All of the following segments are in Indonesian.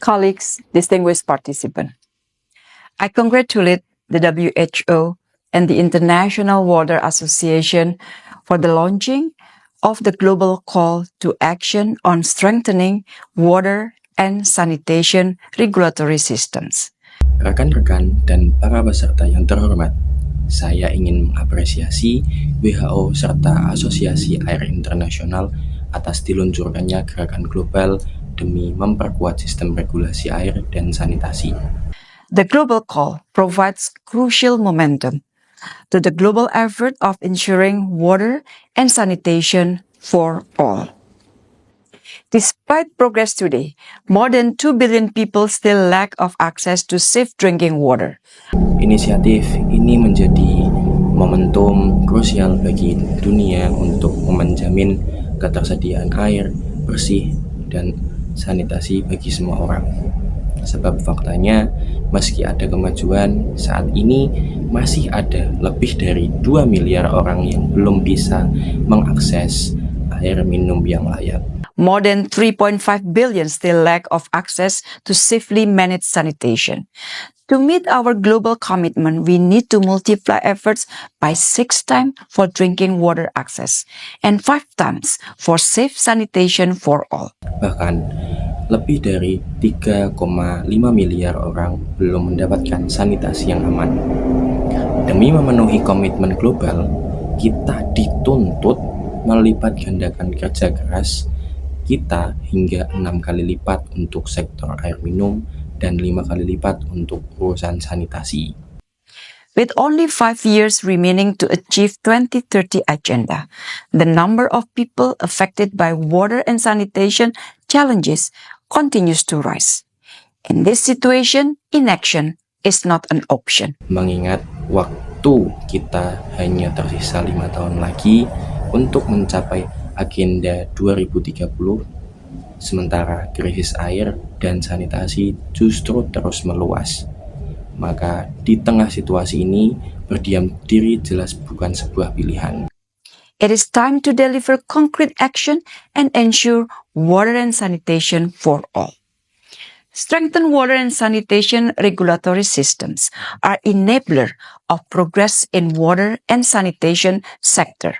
colleagues, distinguished participants. I congratulate the WHO and the International Water Association for the launching of the Global Call to Action on Strengthening Water and Sanitation Regulatory Systems. Rekan-rekan dan para peserta yang terhormat, saya ingin mengapresiasi WHO serta Asosiasi Air Internasional atas diluncurkannya gerakan global demi memperkuat sistem regulasi air dan sanitasi. The Global Call provides crucial momentum to the global effort of ensuring water and sanitation for all. Despite progress today, more than 2 billion people still lack of access to safe drinking water. Inisiatif ini menjadi momentum krusial bagi dunia untuk menjamin ketersediaan air bersih dan sanitasi bagi semua orang. Sebab faktanya, meski ada kemajuan, saat ini masih ada lebih dari 2 miliar orang yang belum bisa mengakses air minum yang layak. More than 3.5 billion still lack of access to safely managed sanitation. To meet our global commitment, we need to multiply efforts by 6 times for drinking water access and 5 times for safe sanitation for all. Bahkan, lebih dari 3,5 miliar orang belum mendapatkan sanitasi yang aman. Demi memenuhi komitmen global, kita dituntut melipat gandakan kerja keras kita hingga 6 kali lipat untuk sektor air minum dan 5 kali lipat untuk urusan sanitasi. With only 5 years remaining to achieve 2030 agenda, the number of people affected by water and sanitation challenges continues to rise. In this situation, inaction is not an option. Mengingat waktu kita hanya tersisa 5 tahun lagi untuk mencapai Agenda 2030, sementara krisis air dan sanitasi justru terus meluas. Maka di tengah situasi ini, berdiam diri jelas bukan sebuah pilihan. It is time to deliver concrete action and ensure water and sanitation for all. Strengthen water and sanitation regulatory systems are enabler of progress in water and sanitation sector.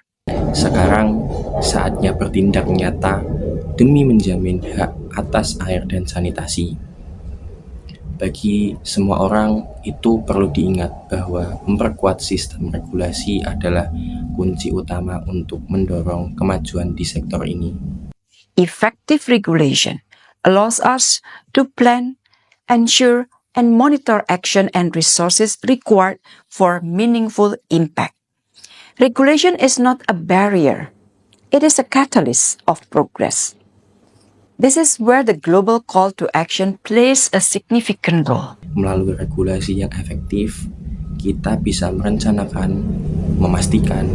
Sekarang saatnya bertindak nyata demi menjamin hak atas air dan sanitasi. Bagi semua orang, itu perlu diingat bahwa memperkuat sistem regulasi adalah kunci utama untuk mendorong kemajuan di sektor ini. Effective regulation allows us to plan, ensure, and monitor action and resources required for meaningful impact. Regulation is not a barrier. It is a catalyst of progress. This is where the global call to action plays a significant role. Melalui regulasi yang efektif, kita bisa merencanakan, memastikan,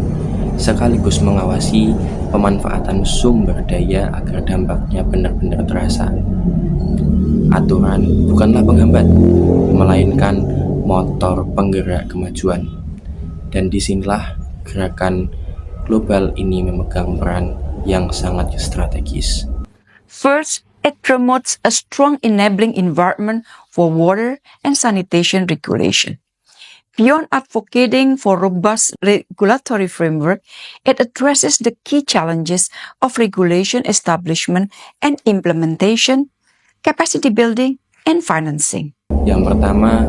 sekaligus mengawasi pemanfaatan sumber daya agar dampaknya benar-benar terasa. Aturan bukanlah penghambat, melainkan motor penggerak kemajuan. Dan disinilah gerakan global ini memegang peran yang sangat strategis. First, it promotes a strong enabling environment for water and sanitation regulation. Beyond advocating for robust regulatory framework, it addresses the key challenges of regulation establishment and implementation, capacity building, and financing. Yang pertama,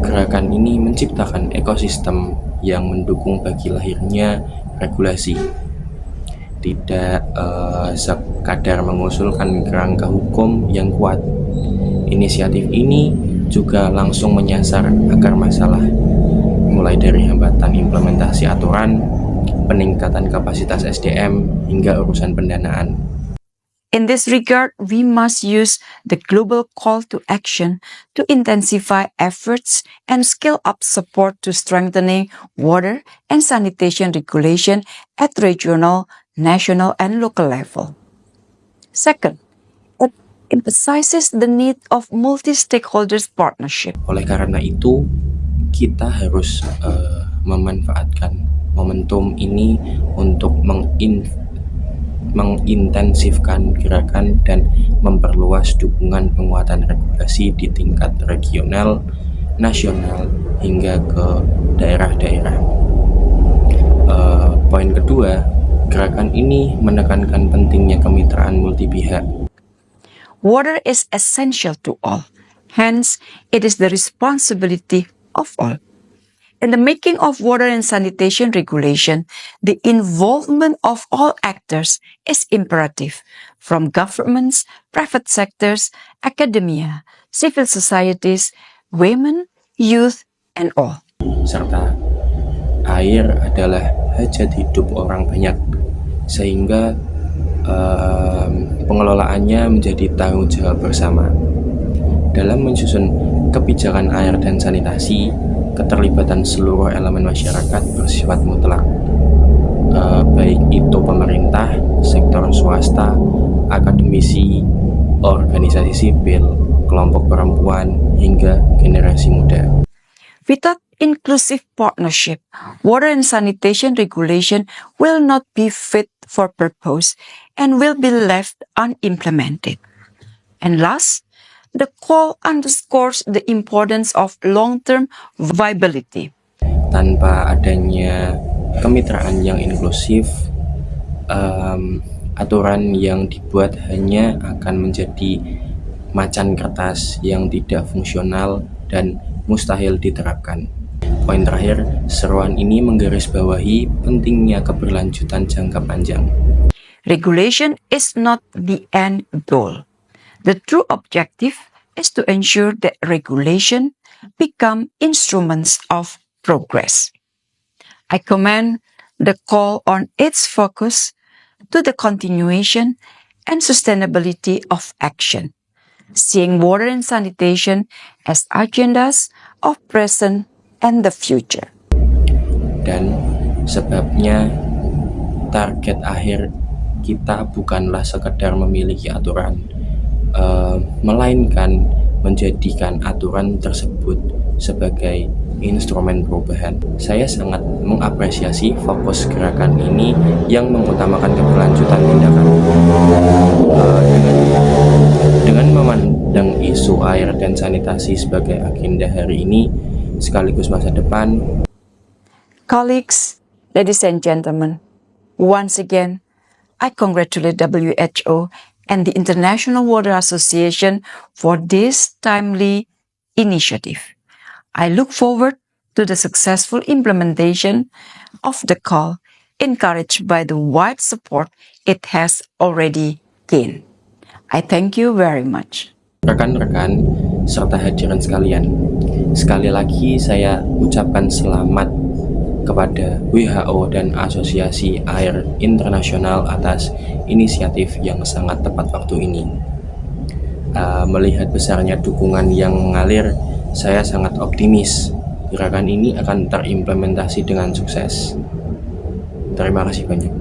gerakan ini menciptakan ekosistem yang mendukung bagi lahirnya regulasi. Tidak sekadar mengusulkan kerangka hukum yang kuat. Inisiatif ini juga langsung menyasar akar masalah, mulai dari hambatan implementasi aturan, peningkatan kapasitas SDM, hingga urusan pendanaan. In this regard, we must use the global call to action to intensify efforts and scale up support to strengthening water and sanitation regulation at regional, national, and local level. Second, it emphasizes the need of multi-stakeholders partnership. Oleh karena itu, kita harus memanfaatkan momentum ini untuk mengintensifkan gerakan dan memperluas dukungan penguatan regulasi di tingkat regional, nasional, hingga ke daerah-daerah. Poin kedua, gerakan ini menekankan pentingnya kemitraan multi pihak. Water is essential to all. Hence, it is the responsibility of all. In the making of water and sanitation regulation, the involvement of all actors is imperative, from governments, private sectors, academia, civil societies, women, youth, and all. Serta air adalah hajat hidup orang banyak, sehingga pengelolaannya menjadi tanggung jawab bersama. Dalam menyusun kebijakan air dan sanitasi, keterlibatan seluruh elemen masyarakat bersifat mutlak, baik itu pemerintah, sektor swasta, akademisi, organisasi sipil, kelompok perempuan, hingga generasi muda. Without inclusive partnership, water and sanitation regulation will not be fit for purpose and will be left unimplemented. And last, the call underscores the importance of long-term viability. Tanpa adanya kemitraan yang inklusif, aturan yang dibuat hanya akan menjadi macan kertas yang tidak fungsional dan mustahil diterapkan. Poin terakhir, seruan ini menggarisbawahi pentingnya keberlanjutan jangka panjang. Regulation is not the end goal. The true objective is to ensure that regulation become instruments of progress. I commend the call on its focus to the continuation and sustainability of action, seeing water and sanitation as agendas of present and the future. Dan sebabnya target akhir kita bukanlah sekedar memiliki aturan, melainkan menjadikan aturan tersebut sebagai instrumen perubahan. Saya sangat mengapresiasi fokus gerakan ini yang mengutamakan keberlanjutan tindakan. Dengan memandang isu air dan sanitasi sebagai agenda hari ini sekaligus masa depan. Colleagues, ladies and gentlemen, once again, I congratulate WHO and the International Water Association for this timely initiative. I look forward to the successful implementation of the call, encouraged by the wide support it has already gained. I thank you very much. Rekan-rekan serta hadirin sekalian, sekali lagi saya ucapkan selamat kepada WHO dan Asosiasi Air Internasional atas inisiatif yang sangat tepat waktu ini. Melihat besarnya dukungan yang mengalir, saya sangat optimis gerakan ini akan terimplementasi dengan sukses. Terima kasih banyak.